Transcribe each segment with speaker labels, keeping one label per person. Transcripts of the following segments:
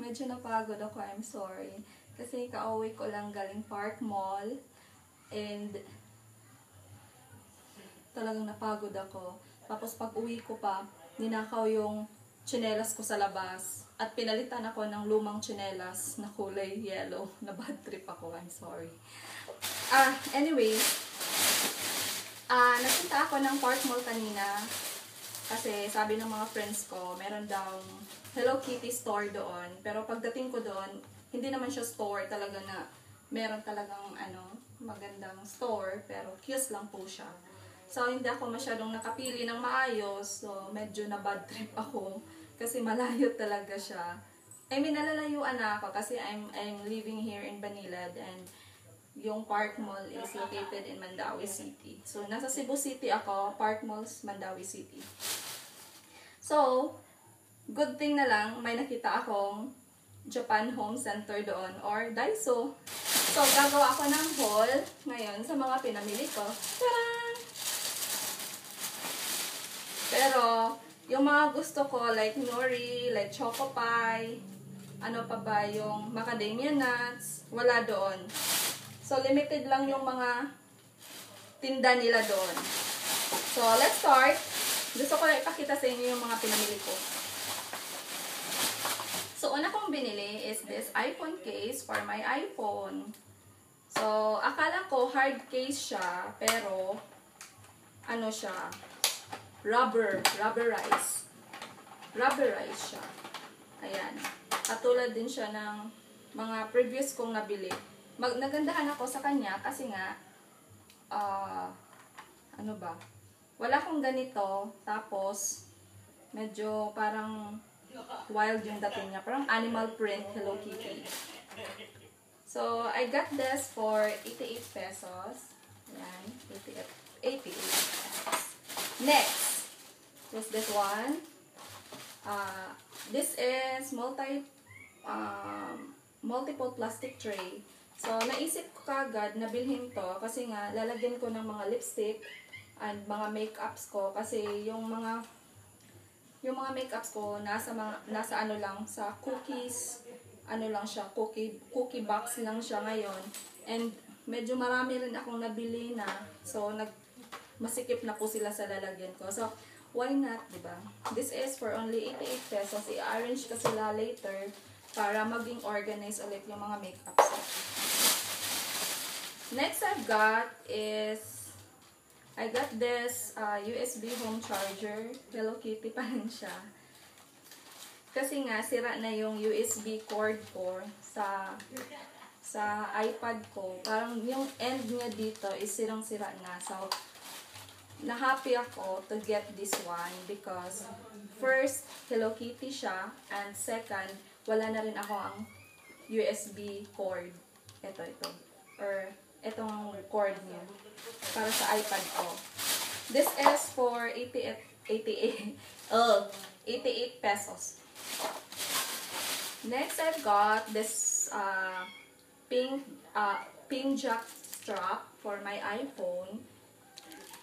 Speaker 1: medyo napagod ako. I'm sorry. Kasi kauwi ko lang galing Park Mall. And talagang napagod ako. Tapos pag uwi ko pa, ninakaw yung tsinelas ko sa labas. At pinalitan ako ng lumang tsinelas na kulay yellow. Na bad trip ako. I'm sorry. Anyway, napunta ako ng Park Mall kanina. Kasi sabi ng mga friends ko, meron daw Hello Kitty store doon. Pero pagdating ko doon, hindi naman siya store talaga na meron talagang magandang store. Pero cute lang po siya. So, hindi ako masyadong nakapili ng maayos. So, medyo na bad trip ako. Kasi malayo talaga siya. I mean, nalalayuan na ako kasi I'm living here in Banilad and yung Park Mall is located in Mandawi City. So, nasa Cebu City ako, Park Mall's Mandawi City. So, good thing na lang, may nakita akong Japan Home Center doon or Daiso. So, gagawa ako ng haul ngayon sa mga pinamili ko. Tara! Pero, yung mga gusto ko, like nori, like choco pie, ano pa ba, yung macadamia nuts, wala doon. So, limited lang yung mga tinda nila doon. So, let's start. Gusto ko lang ipakita sa inyo yung mga pinamili ko. So, una kong binili is this iPhone case for my iPhone. So, akala ko hard case siya, pero ano siya, rubberized siya. Ayan. Katulad din siya ng mga previous kong nabili. Nagandahan ako sa kanya kasi nga, ano ba? Wala akong ganito. Tapos, medyo parang wild yung dating niya. Parang animal print Hello Kitty. So, I got this for 88 pesos. Ayan. 88 pesos. Next was this one. This is multiple plastic tray. So, naisip ko kagad na bilhin to kasi nga lalagyan ko ng mga lipstick and mga makeups ko kasi yung mga makeups ko nasa ano lang sa cookies, ano lang siya, cookie box lang siya ngayon. And medyo marami rin akong nabili na. So, masikip na po sila sa lalagyan ko. So, why not, diba? This is for only 88 pesos. I-arrange ko sila later para maging organized ulit yung mga makeups. Next I've got is, I got this USB home charger. Hello Kitty pa rin siya. Kasi nga, sira na yung USB cord ko sa iPad ko. Parang yung end niya dito is sirang-sira na. So, na-happy ako to get this one because first, Hello Kitty siya, and second, wala na rin ako ang USB cord. Ito. Or, itong cord niya. Para sa iPad ko. This is for 88 pesos. Next, I've got this pink jack strap for my iPhone.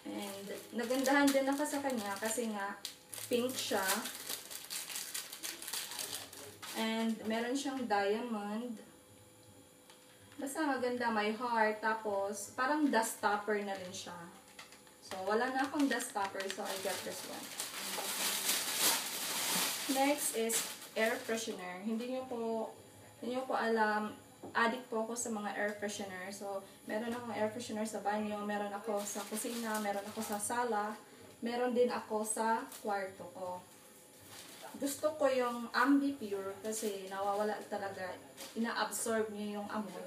Speaker 1: And nagandahan din ako sa kanya kasi nga pink siya. And meron siyang diamond. Basta maganda, may heart. Tapos parang dust stopper na rin siya. So wala na akong dust stopper, so I got this one. Next is air freshener. Hindi niyo po alam, addict po ako sa mga air freshener. So, meron akong air freshener sa banyo, meron ako sa kusina, meron ako sa sala, meron din ako sa kwarto ko. Gusto ko yung Ambipure kasi nawawala talaga, ina-absorb niya yung amoy.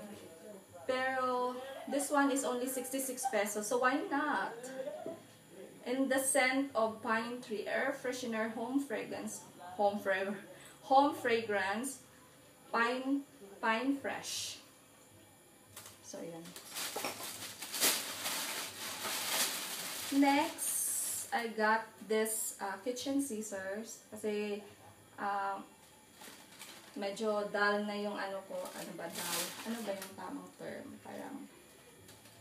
Speaker 1: Pero, this one is only 66 pesos, so why not? In the scent of pine tree, air freshener, home fragrance, pine fresh. So, yan. Next, I got this kitchen scissors. Kasi, medyo dull na yung ano ko. Ano ba dull? Ano ba yung tamang term? Parang,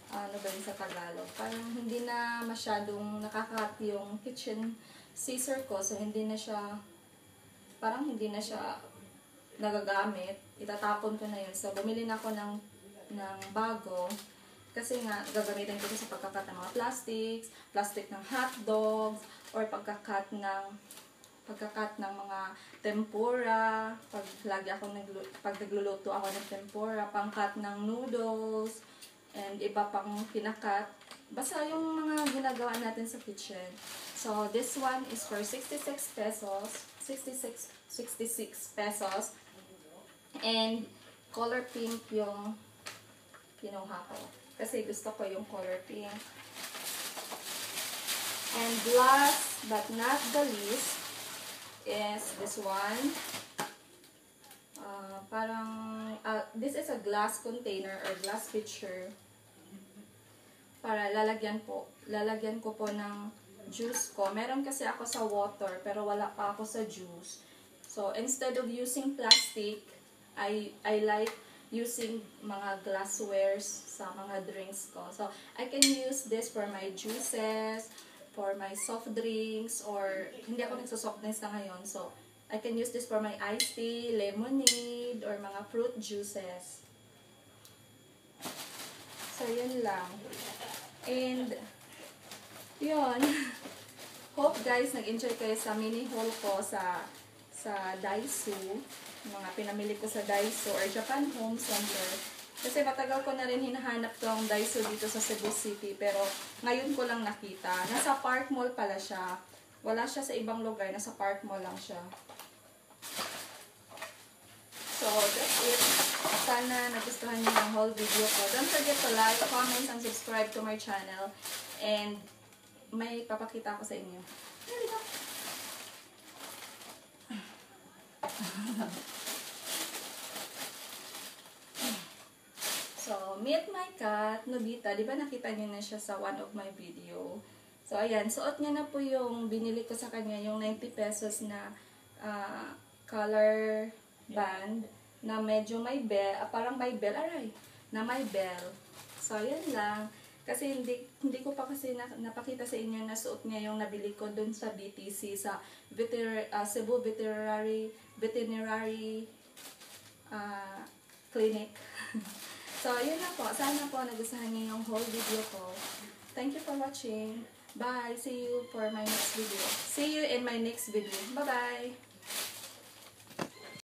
Speaker 1: ano ba yun sa Tagalog? Parang hindi na masyadong nakakat yung kitchen scissor ko. So, hindi na siya, parang hindi na siya nagagamit, itatapon ko na yun. So, bumili na ako ng bago. Kasi nga, gagamitin ko ito sa pagkakat ng mga plastics, plastic ng hot dogs, or pagkakat ng mga tempura, pag nagluluto ako ng tempura, pangkat ng noodles, and iba pang kinakat. Basta yung mga ginagawa natin sa kitchen. So, this one is for 66 pesos. 66 pesos. And color pink yung kinuha ko. Kasi gusto ko yung color pink. And last but not the least is this one. This is a glass container or glass pitcher. Para lalagyan ko po ng juice ko. Meron kasi ako sa water, pero wala pa ako sa juice. So, instead of using plastic, I like using mga glasswares sa mga drinks ko. So, I can use this for my juices, for my soft drinks, or hindi ako nagso-soft drinks na ngayon. So, I can use this for my iced tea, lemonade, or mga fruit juices. So, yun lang. And, yun. Hope guys, nag-enjoy kayo sa mini haul ko sa Daiso. Mga pinamili ko sa Daiso or Japan Home Center. Kasi matagal ko na rin hinahanap tong Daiso dito sa Cebu City. Pero ngayon ko lang nakita. Nasa Park Mall pala siya. Wala siya sa ibang lugar. Nasa Park Mall lang siya. So, that's it. Sana nagustuhan niyo yung whole video ko. Don't forget to like, comment, and subscribe to my channel. And may papakita ko sa inyo. There we go. So, meet my cat, Nobita. Di ba nakita niyo na siya sa one of my video? So, ayan. Suot niya na po yung binili ko sa kanya, yung 90 pesos na color band na medyo may bell. Parang may bell. Aray! Na may bell. So, ayan lang. Kasi hindi ko pa kasi napakita sa inyo na suot niya yung nabili ko dun sa BTC, sa Cebu Veterinary Clinic. So, yun na po. Sana po nagustuhan niyo yung whole video ko. Thank you for watching. Bye! See you for my next video. See you in my next video. Bye-bye!